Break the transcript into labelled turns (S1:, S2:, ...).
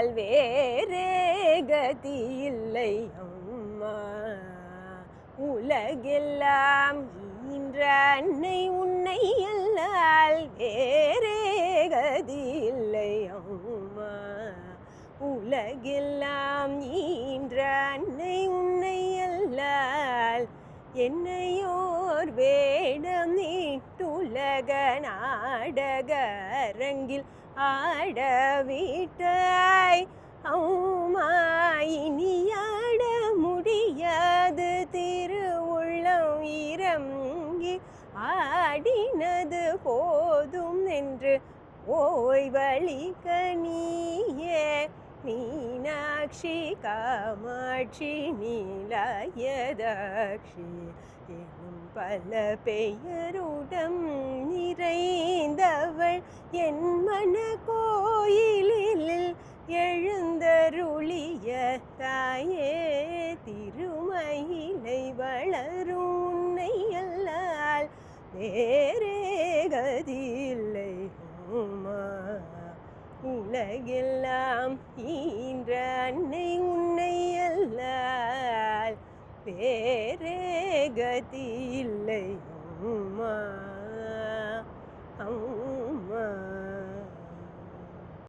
S1: அல்லால் வேறே கதி இல்லை அம்மா. உலகெல்லாம் ஈன்ற அன்னை உன்னை அல்லால் வேறே கதி இல்லை அம்மா. உலகெல்லாம் ஈன்ற அன்னை உன்னை அல்லால் என்னையோர் வேடம் நீட்டுலக நாடக அரங்கில் ஆட விட்டாய் அம்மா. இனி ஆட முடியாது திருவுள்ளம் இறங்கி ஆடினது போதும் என்று ஓய்வளிக்க நீயே மீனாட்சி காமாட்சி நீலாயதாட்சி எனும் பல பெயருடம் நிறைந்தவள் என் மன கோயிலில் எழுந்தருளிய தாயே. திருமயிலை வளரும் உன்னை அல்லால் வேறே கதி இல்லை அம்மா. உலகெல்லாம் ஈன்ற அன்னை உன்னை அல்லால் வேறே கதி இல்லை அம்மா.